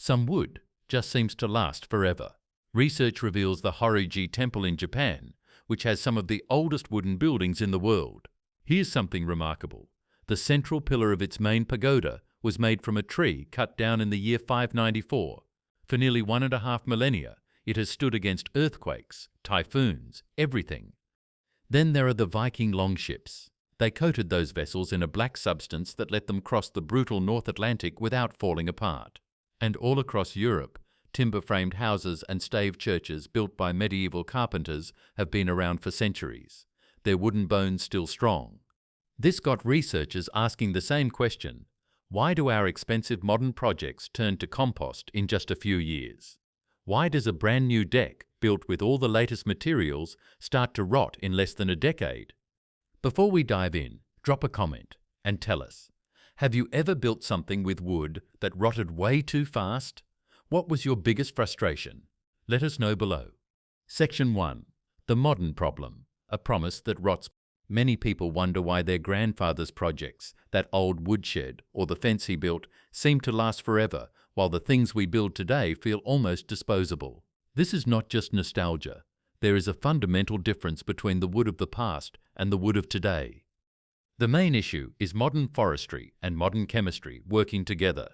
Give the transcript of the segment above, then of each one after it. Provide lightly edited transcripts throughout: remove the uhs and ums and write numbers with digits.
Some wood just seems to last forever. Research reveals the Horiji Temple in Japan, which has some of the oldest wooden buildings in the world. Here's something remarkable. The central pillar of its main pagoda was made from a tree cut down in the year 594. For nearly 1.5 millennia, it has stood against earthquakes, typhoons, everything. Then there are the Viking longships. They coated those vessels in a black substance that let them cross the brutal North Atlantic without falling apart. And all across Europe, timber-framed houses and stave churches built by medieval carpenters have been around for centuries, their wooden bones still strong. This got researchers asking the same question: why do our expensive modern projects turn to compost in just a few years? Why does a brand new deck, built with all the latest materials, start to rot in less than a decade? Before we dive in, drop a comment and tell us, have you ever built something with wood that rotted way too fast? What was your biggest frustration? Let us know below. Section 1. The modern problem, a promise that rots. Many people wonder why their grandfather's projects, that old woodshed or the fence he built, seem to last forever, while the things we build today feel almost disposable. This is not just nostalgia. There is a fundamental difference between the wood of the past and the wood of today. The main issue is modern forestry and modern chemistry working together.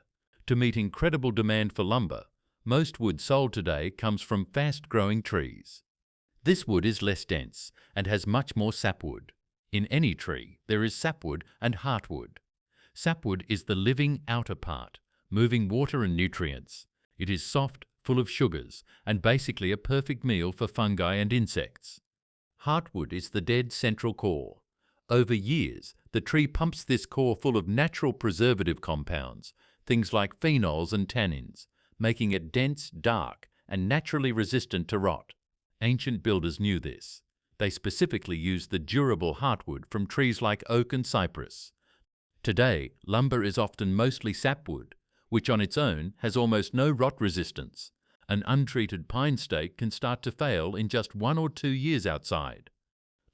To meet incredible demand for lumber, most wood sold today comes from fast-growing trees. This wood is less dense and has much more sapwood. In any tree, there is sapwood and heartwood. Sapwood is the living outer part, moving water and nutrients. It is soft, full of sugars, and basically a perfect meal for fungi and insects. Heartwood is the dead central core. Over years, the tree pumps this core full of natural preservative compounds, things like phenols and tannins, making it dense, dark, and naturally resistant to rot. Ancient builders knew this. They specifically used the durable heartwood from trees like oak and cypress. Today, lumber is often mostly sapwood, which on its own has almost no rot resistance. An untreated pine stake can start to fail in just 1 or 2 years outside.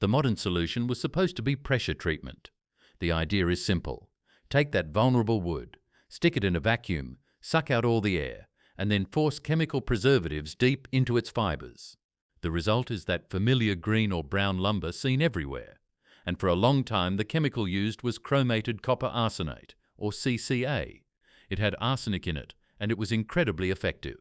The modern solution was supposed to be pressure treatment. The idea is simple. Take that vulnerable wood, stick it in a vacuum, suck out all the air, and then force chemical preservatives deep into its fibers. The result is that familiar green or brown lumber seen everywhere. And for a long time, the chemical used was chromated copper arsenate, or CCA. It had arsenic in it, and it was incredibly effective.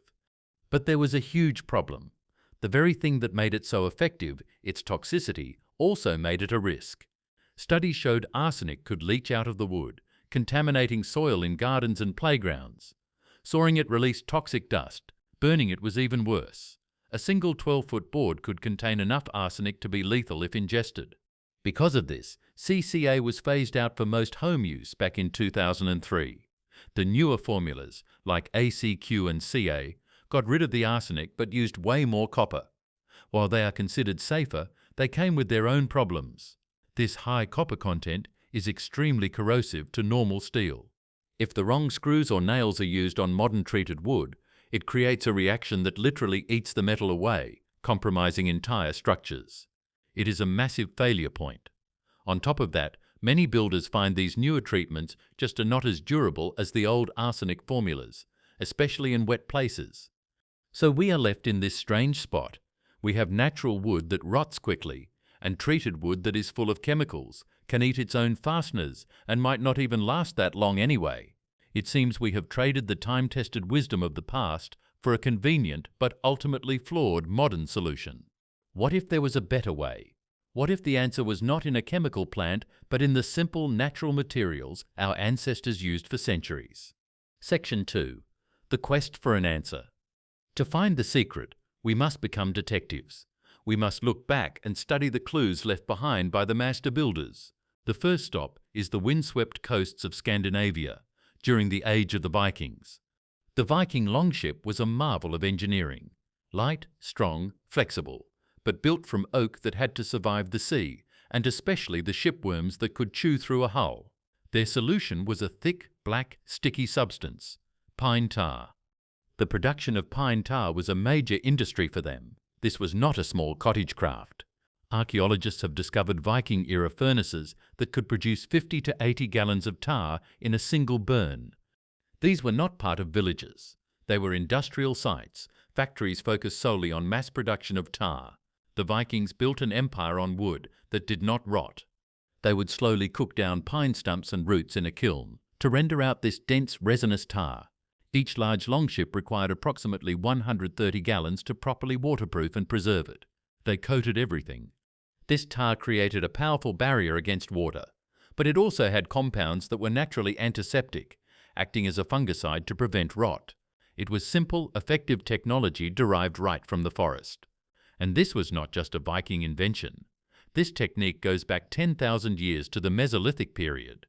But there was a huge problem. The very thing that made it so effective, its toxicity, also made it a risk. Studies showed arsenic could leach out of the wood, contaminating soil in gardens and playgrounds. Sawing it released toxic dust. Burning it was even worse. A single 12-foot board could contain enough arsenic to be lethal if ingested. Because of this, CCA was phased out for most home use back in 2003. The newer formulas, like ACQ and CA, got rid of the arsenic but used way more copper. While they are considered safer, they came with their own problems. This high copper content is extremely corrosive to normal steel. If the wrong screws or nails are used on modern treated wood, it creates a reaction that literally eats the metal away, compromising entire structures. It is a massive failure point. On top of that, many builders find these newer treatments just are not as durable as the old arsenic formulas, especially in wet places. So we are left in this strange spot. We have natural wood that rots quickly, and treated wood that is full of chemicals, can eat its own fasteners, and might not even last that long anyway. It seems we have traded the time-tested wisdom of the past for a convenient but ultimately flawed modern solution. What if there was a better way? What if the answer was not in a chemical plant, but in the simple natural materials our ancestors used for centuries? Section 2. The quest for an answer. To find the secret, we must become detectives. We must look back and study the clues left behind by the master builders. The first stop is the windswept coasts of Scandinavia, during the age of the Vikings. The Viking longship was a marvel of engineering. Light, strong, flexible, but built from oak that had to survive the sea, and especially the shipworms that could chew through a hull. Their solution was a thick, black, sticky substance, pine tar. The production of pine tar was a major industry for them. This was not a small cottage craft. Archaeologists have discovered Viking-era furnaces that could produce 50 to 80 gallons of tar in a single burn. These were not part of villages. They were industrial sites, factories focused solely on mass production of tar. The Vikings built an empire on wood that did not rot. They would slowly cook down pine stumps and roots in a kiln to render out this dense resinous tar. Each large longship required approximately 130 gallons to properly waterproof and preserve it. They coated everything. This tar created a powerful barrier against water, but it also had compounds that were naturally antiseptic, acting as a fungicide to prevent rot. It was simple, effective technology derived right from the forest. And this was not just a Viking invention. This technique goes back 10,000 years to the Mesolithic period.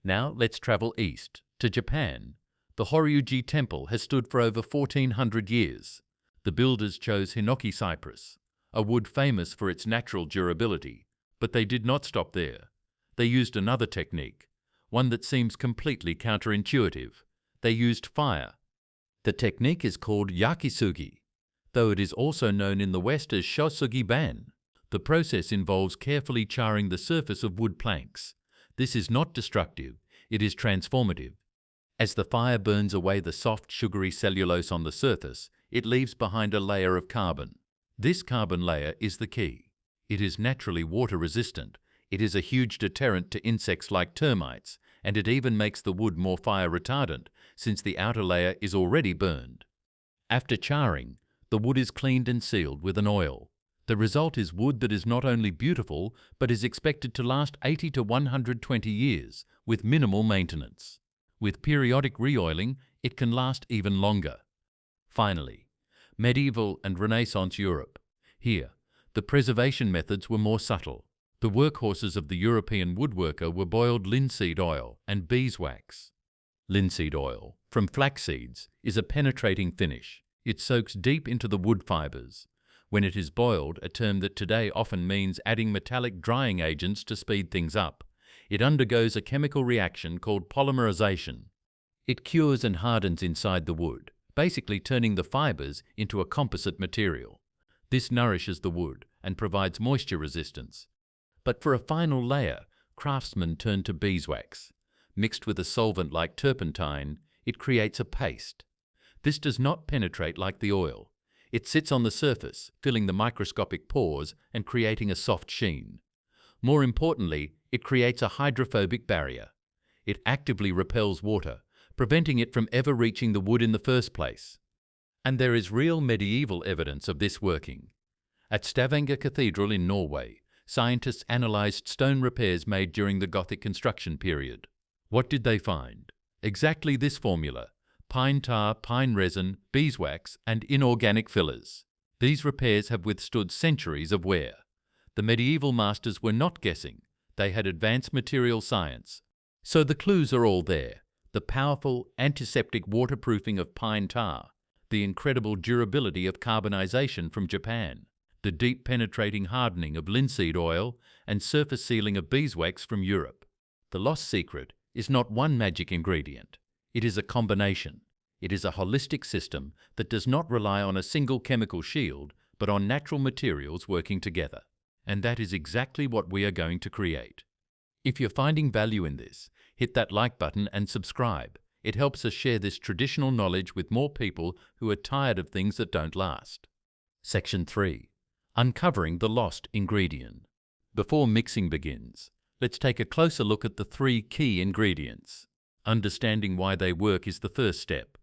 Now let's travel east, to Japan. The Horyuji Temple has stood for over 1,400 years. The builders chose hinoki cypress, a wood famous for its natural durability. But they did not stop there. They used another technique, one that seems completely counterintuitive. They used fire. The technique is called yakisugi, though it is also known in the West as shosugi-ban. The process involves carefully charring the surface of wood planks. This is not destructive, it is transformative. As the fire burns away the soft, sugary cellulose on the surface, it leaves behind a layer of carbon. This carbon layer is the key. It is naturally water-resistant. It is a huge deterrent to insects like termites, and it even makes the wood more fire-retardant, since the outer layer is already burned. After charring, the wood is cleaned and sealed with an oil. The result is wood that is not only beautiful, but is expected to last 80 to 120 years, with minimal maintenance. With periodic re-oiling, it can last even longer. Finally, medieval and Renaissance Europe. Here, the preservation methods were more subtle. The workhorses of the European woodworker were boiled linseed oil and beeswax. Linseed oil, from flax seeds, is a penetrating finish. It soaks deep into the wood fibers. When it is boiled, a term that today often means adding metallic drying agents to speed things up, it undergoes a chemical reaction called polymerization. It cures and hardens inside the wood, basically turning the fibers into a composite material. This nourishes the wood and provides moisture resistance. But for a final layer, craftsmen turn to beeswax. Mixed with a solvent like turpentine, it creates a paste. This does not penetrate like the oil. It sits on the surface, filling the microscopic pores and creating a soft sheen. More importantly, it creates a hydrophobic barrier. It actively repels water, preventing it from ever reaching the wood in the first place. And there is real medieval evidence of this working. At Stavanger Cathedral in Norway, scientists analyzed stone repairs made during the Gothic construction period. What did they find? Exactly this formula: pine tar, pine resin, beeswax, and inorganic fillers. These repairs have withstood centuries of wear. The medieval masters were not guessing. They had advanced material science. So the clues are all there. The powerful antiseptic waterproofing of pine tar, the incredible durability of carbonization from Japan, the deep penetrating hardening of linseed oil, and surface sealing of beeswax from Europe. The lost secret is not one magic ingredient. It is a combination. It is a holistic system that does not rely on a single chemical shield, but on natural materials working together. And that is exactly what we are going to create. If you're finding value in this, hit that like button and subscribe. It helps us share this traditional knowledge with more people who are tired of things that don't last. Section 3. Uncovering the lost ingredient. Before mixing begins, let's take a closer look at the 3 key ingredients. Understanding why they work is the first step.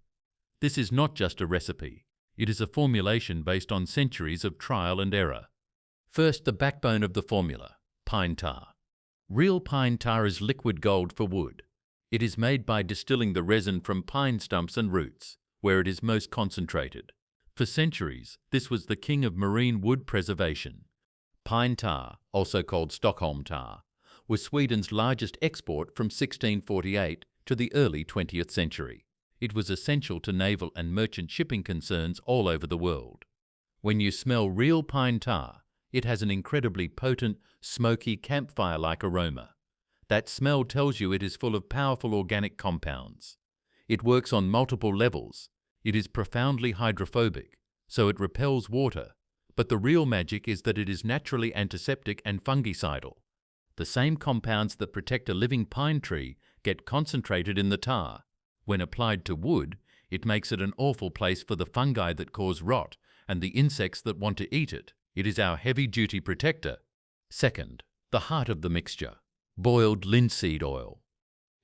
This is not just a recipe. It is a formulation based on centuries of trial and error. First, the backbone of the formula: pine tar. Real pine tar is liquid gold for wood. It is made by distilling the resin from pine stumps and roots, where it is most concentrated. For centuries, this was the king of marine wood preservation. Pine tar, also called Stockholm tar, was Sweden's largest export from 1648 to the early 20th century. It was essential to naval and merchant shipping concerns all over the world. When you smell real pine tar, it has an incredibly potent, smoky, campfire-like aroma. That smell tells you it is full of powerful organic compounds. It works on multiple levels. It is profoundly hydrophobic, so it repels water. But the real magic is that it is naturally antiseptic and fungicidal. The same compounds that protect a living pine tree get concentrated in the tar. When applied to wood, It makes it an awful place for the fungi that cause rot and the insects that want to eat it. It is our heavy-duty protector. Second, the heart of the mixture, boiled linseed oil.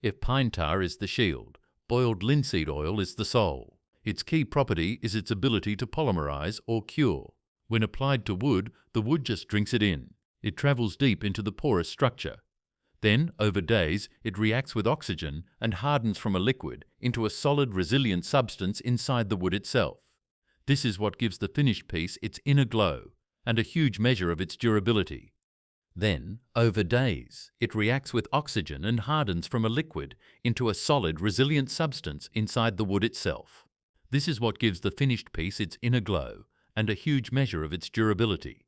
If pine tar is the shield, boiled linseed oil is the soul. Its key property is its ability to polymerize or cure. When applied to wood, the wood just drinks it in. It travels deep into the porous structure. Then, over days, it reacts with oxygen and hardens from a liquid into a solid, resilient substance inside the wood itself. This is what gives the finished piece its inner glow and a huge measure of its durability. Then, over days, it reacts with oxygen and hardens from a liquid into a solid, resilient substance inside the wood itself. This is what gives the finished piece its inner glow and a huge measure of its durability.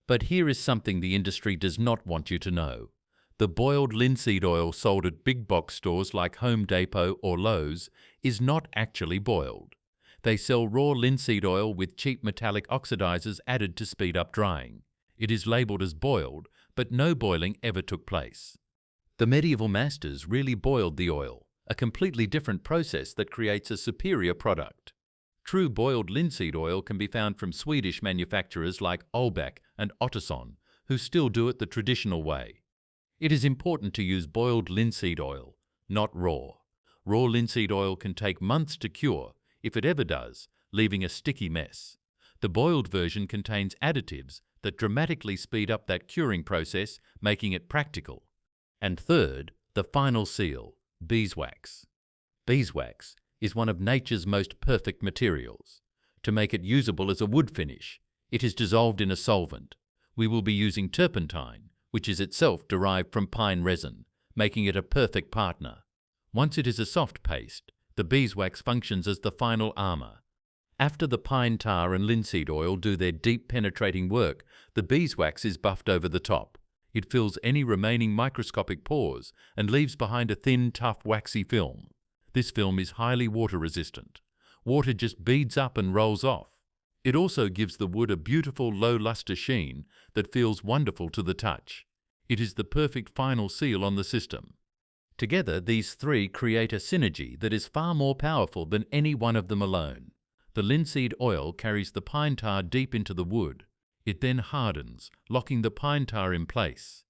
But here is something the industry does not want you to know. The boiled linseed oil sold at big box stores like Home Depot or Lowe's is not actually boiled. They sell raw linseed oil with cheap metallic oxidizers added to speed up drying. It is labeled as boiled, but no boiling ever took place. The medieval masters really boiled the oil, a completely different process that creates a superior product. True boiled linseed oil can be found from Swedish manufacturers like Olbach and Ottosson, who still do it the traditional way. It is important to use boiled linseed oil, not raw. Raw linseed oil can take months to cure, if it ever does, leaving a sticky mess. The boiled version contains additives that dramatically speed up that curing process, making it practical. And third, the final seal, beeswax. Beeswax is one of nature's most perfect materials. To make it usable as a wood finish, it is dissolved in a solvent. We will be using turpentine, which is itself derived from pine resin, making it a perfect partner. Once it is a soft paste, the beeswax functions as the final armor. After the pine tar and linseed oil do their deep penetrating work, the beeswax is buffed over the top. It fills any remaining microscopic pores and leaves behind a thin, tough, waxy film. This film is highly water resistant. Water just beads up and rolls off. It also gives the wood a beautiful low luster sheen that feels wonderful to the touch. It is the perfect final seal on the system. Together, these three create a synergy that is far more powerful than any one of them alone. The linseed oil carries the pine tar deep into the wood. It then hardens, locking the pine tar in place.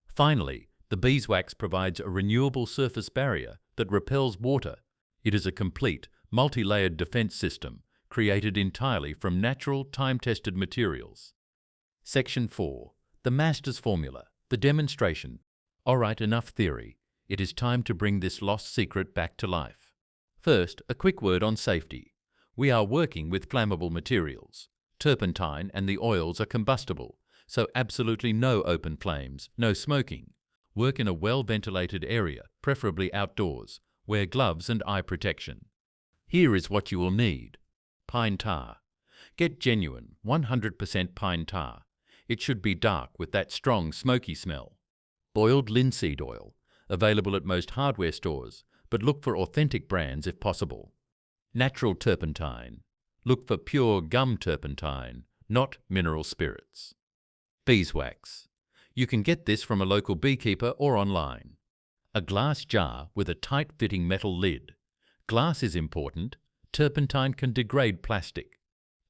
Finally, the beeswax provides a renewable surface barrier that repels water. It is a complete, multi-layered defense system created entirely from natural, time-tested materials. Section 4. The Master's Formula, the demonstration. Alright, enough theory. It is time to bring this lost secret back to life. First, a quick word on safety. We are working with flammable materials. Turpentine and the oils are combustible, so absolutely no open flames, no smoking. Work in a well-ventilated area, preferably outdoors. Wear gloves and eye protection. Here is what you will need. Pine tar. Get genuine, 100% pine tar. It should be dark with that strong, smoky smell. Boiled linseed oil. Available at most hardware stores, but look for authentic brands if possible. Natural turpentine. Look for pure gum turpentine, not mineral spirits. Beeswax. You can get this from a local beekeeper or online. A glass jar with a tight-fitting metal lid. Glass is important. Turpentine can degrade plastic.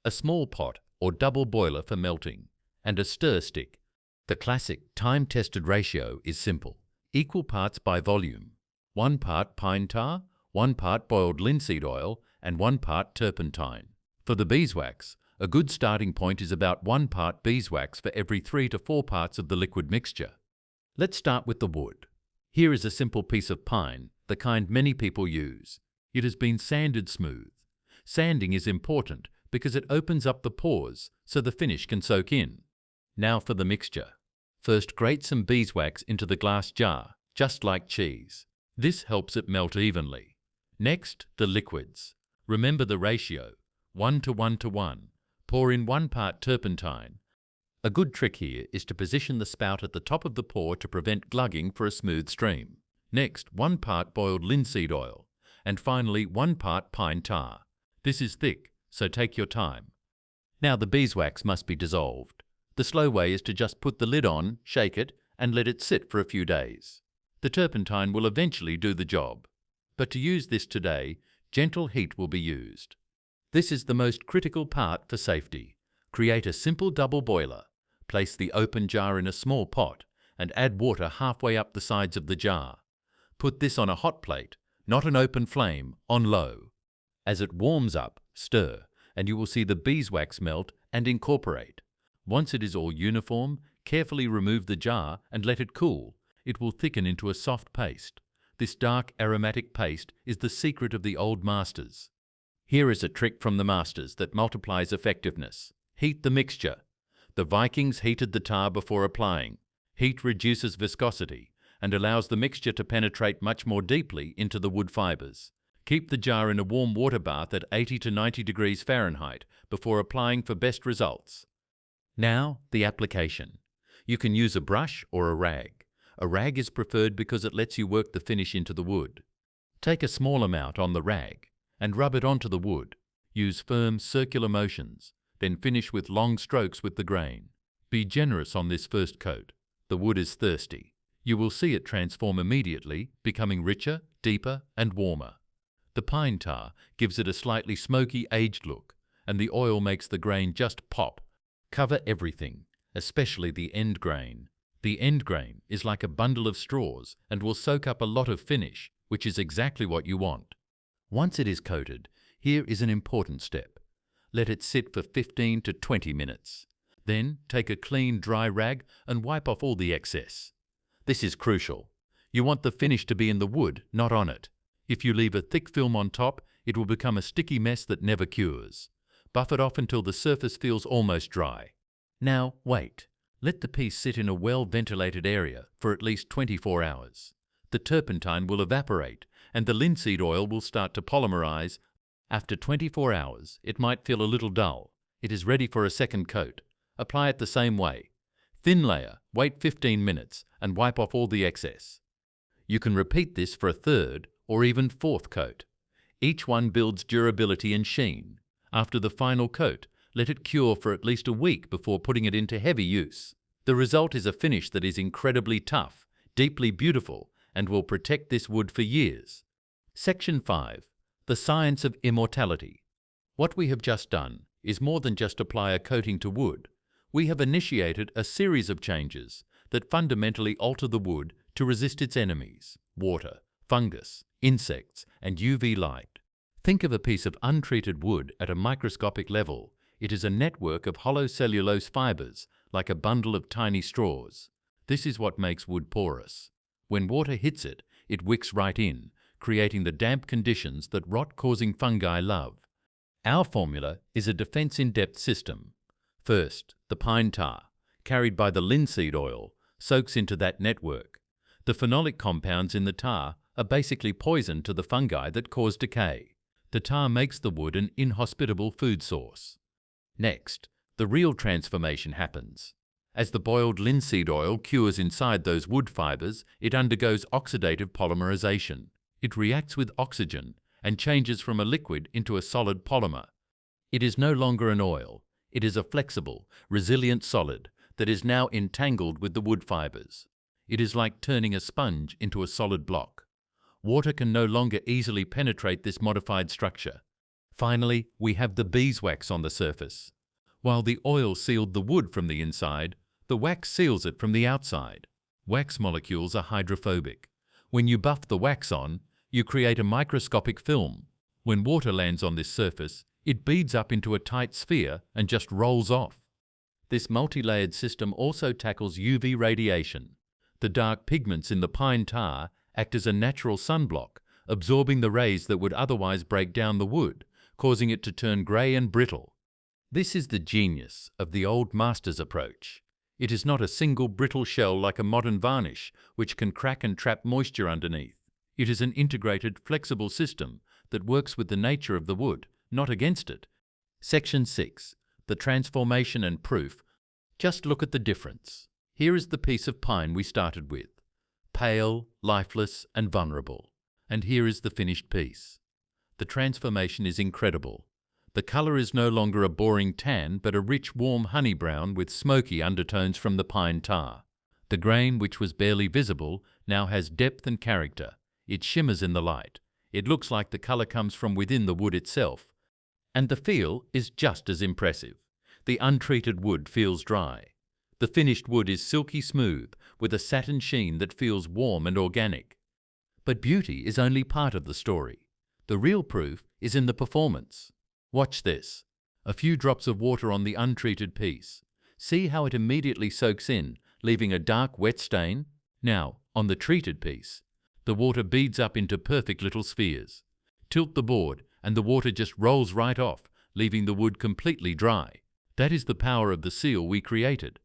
A small pot or double boiler for melting. And a stir stick. The classic time-tested ratio is simple. Equal parts by volume. 1 part pine tar, 1 part boiled linseed oil, and 1 part turpentine. For the beeswax, a good starting point is about 1 part beeswax for every 3 to 4 parts of the liquid mixture. Let's start with the wood. Here is a simple piece of pine, the kind many people use. It has been sanded smooth. Sanding is important because it opens up the pores so the finish can soak in. Now for the mixture. First, grate some beeswax into the glass jar, just like cheese. This helps it melt evenly. Next, the liquids. Remember the ratio, 1 to 1 to 1. Pour in 1 part turpentine. A good trick here is to position the spout at the top of the pour to prevent glugging for a smooth stream. Next, 1 part boiled linseed oil. And finally, 1 part pine tar. This is thick, so take your time. Now the beeswax must be dissolved. The slow way is to just put the lid on, shake it, and let it sit for a few days. The turpentine will eventually do the job. But to use this today, Gentle heat will be used. This is the most critical part for safety. Create a simple double boiler. Place the open jar in a small pot and add water halfway up the sides of the jar. Put this on a hot plate, not an open flame, on low. As it warms up, stir, and you will see the beeswax melt and incorporate. Once it is all uniform, carefully remove the jar and let it cool. It will thicken into a soft paste. This dark aromatic paste is the secret of the old masters. Here is a trick from the masters that multiplies effectiveness. Heat the mixture. The Vikings heated the tar before applying. Heat reduces viscosity and allows the mixture to penetrate much more deeply into the wood fibers. Keep the jar in a warm water bath at 80 to 90 degrees Fahrenheit before applying for best results. Now, the application. You can use a brush or a rag. A rag is preferred because it lets you work the finish into the wood. Take a small amount on the rag and rub it onto the wood. Use firm circular motions, then finish with long strokes with the grain. Be generous on this first coat. The wood is thirsty. You will see it transform immediately, becoming richer, deeper, and warmer. The pine tar gives it a slightly smoky, aged look, and the oil makes the grain just pop. Cover everything, especially the end grain. The end grain is like a bundle of straws and will soak up a lot of finish, which is exactly what you want. Once it is coated, here is an important step. Let it sit for 15 to 20 minutes. Then take a clean, dry rag and wipe off all the excess. This is crucial. You want the finish to be in the wood, not on it. If you leave a thick film on top, it will become a sticky mess that never cures. Buff it off until the surface feels almost dry. Now, wait. Let the piece sit in a well-ventilated area for at least 24 hours. The turpentine will evaporate and the linseed oil will start to polymerize. After 24 hours, it might feel a little dull. It is ready for a second coat. Apply it the same way. Thin layer, wait 15 minutes and wipe off all the excess. You can repeat this for a third or even fourth coat. Each one builds durability and sheen. After the final coat, let it cure for at least a week before putting it into heavy use. The result is a finish that is incredibly tough, deeply beautiful, and will protect this wood for years. Section 5. The Science of Immortality. What we have just done is more than just apply a coating to wood. We have initiated a series of changes that fundamentally alter the wood to resist its enemies: water, fungus, insects, and UV light. Think of a piece of untreated wood at a microscopic level. It is a network of hollow cellulose fibers, like a bundle of tiny straws. This is what makes wood porous. When water hits it, it wicks right in, creating the damp conditions that rot-causing fungi love. Our formula is a defense-in-depth system. First, the pine tar, carried by the linseed oil, soaks into that network. The phenolic compounds in the tar are basically poison to the fungi that cause decay. The tar makes the wood an inhospitable food source. Next, the real transformation happens. As the boiled linseed oil cures inside those wood fibers, it undergoes oxidative polymerization. It reacts with oxygen and changes from a liquid into a solid polymer. It is no longer an oil. It is a flexible, resilient solid that is now entangled with the wood fibers. It is like turning a sponge into a solid block. Water can no longer easily penetrate this modified structure. Finally, we have the beeswax on the surface. While the oil sealed the wood from the inside, the wax seals it from the outside. Wax molecules are hydrophobic. When you buff the wax on, you create a microscopic film. When water lands on this surface, it beads up into a tight sphere and just rolls off. This multi-layered system also tackles UV radiation. The dark pigments in the pine tar act as a natural sunblock, absorbing the rays that would otherwise break down the wood, causing it to turn grey and brittle. This is the genius of the old master's approach. It is not a single brittle shell like a modern varnish, which can crack and trap moisture underneath. It is an integrated, flexible system that works with the nature of the wood, not against it. Section 6. The Transformation and Proof. Just look at the difference. Here is the piece of pine we started with. Pale, lifeless, and vulnerable. And here is the finished piece. The transformation is incredible. The color is no longer a boring tan, but a rich, warm honey brown with smoky undertones from the pine tar. The grain, which was barely visible, now has depth and character. It shimmers in the light. It looks like the color comes from within the wood itself, and the feel is just as impressive. The untreated wood feels dry. The finished wood is silky smooth, with a satin sheen that feels warm and organic. But beauty is only part of the story. The real proof is in the performance. Watch this. A few drops of water on the untreated piece. See how it immediately soaks in, leaving a dark, wet stain? Now, on the treated piece, the water beads up into perfect little spheres. Tilt the board, and the water just rolls right off, leaving the wood completely dry. That is the power of the seal we created.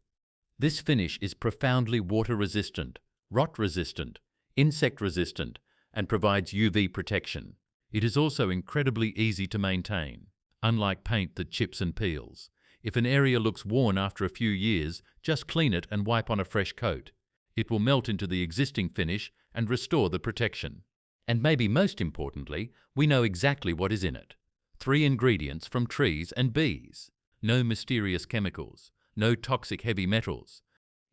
This finish is profoundly water-resistant, rot-resistant, insect-resistant, and provides UV protection. It is also incredibly easy to maintain. Unlike paint that chips and peels, if an area looks worn after a few years, just clean it and wipe on a fresh coat. It will melt into the existing finish and restore the protection. And maybe most importantly, we know exactly what is in it. 3 ingredients from trees and bees. No mysterious chemicals, no toxic heavy metals.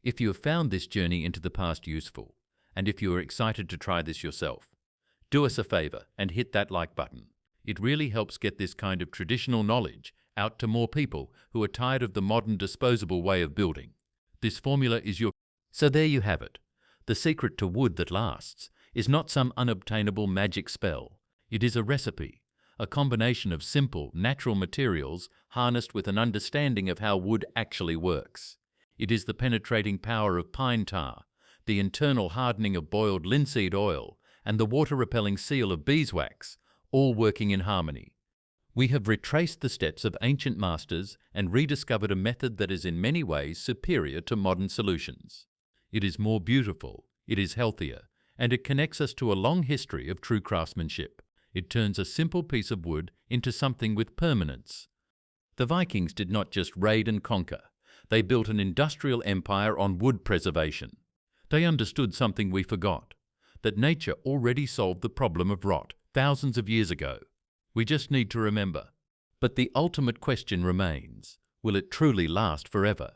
If you have found this journey into the past useful, and if you are excited to try this yourself, do us a favor and hit that like button. It really helps get this kind of traditional knowledge out to more people who are tired of the modern disposable way of building. This formula is your... So there you have it. The secret to wood that lasts is not some unobtainable magic spell. It is a recipe, a combination of simple, natural materials harnessed with an understanding of how wood actually works. It is the penetrating power of pine tar, the internal hardening of boiled linseed oil, and the water-repelling seal of beeswax, all working in harmony. We have retraced the steps of ancient masters and rediscovered a method that is in many ways superior to modern solutions. It is more beautiful, it is healthier, and it connects us to a long history of true craftsmanship. It turns a simple piece of wood into something with permanence. The Vikings did not just raid and conquer. They built an industrial empire on wood preservation. They understood something we forgot, that nature already solved the problem of rot thousands of years ago. We just need to remember. But the ultimate question remains, will it truly last forever?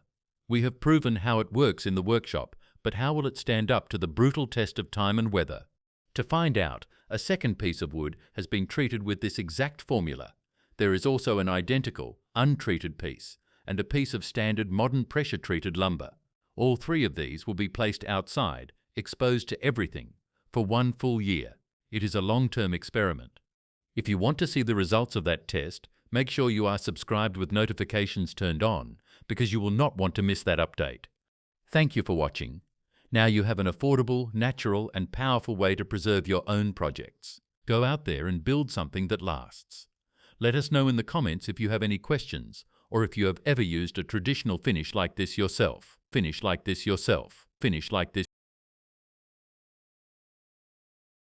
We have proven how it works in the workshop, but how will it stand up to the brutal test of time and weather? To find out, a second piece of wood has been treated with this exact formula. There is also an identical, untreated piece, and a piece of standard modern pressure-treated lumber. All 3 of these will be placed outside, exposed to everything, for 1 full year. It is a long-term experiment. If you want to see the results of that test, make sure you are subscribed with notifications turned on, because you will not want to miss that update. Thank you for watching. Now you have an affordable, natural, and powerful way to preserve your own projects. Go out there and build something that lasts. Let us know in the comments if you have any questions, or if you have ever used a traditional finish like this yourself. Finish like this yourself. Finish like this.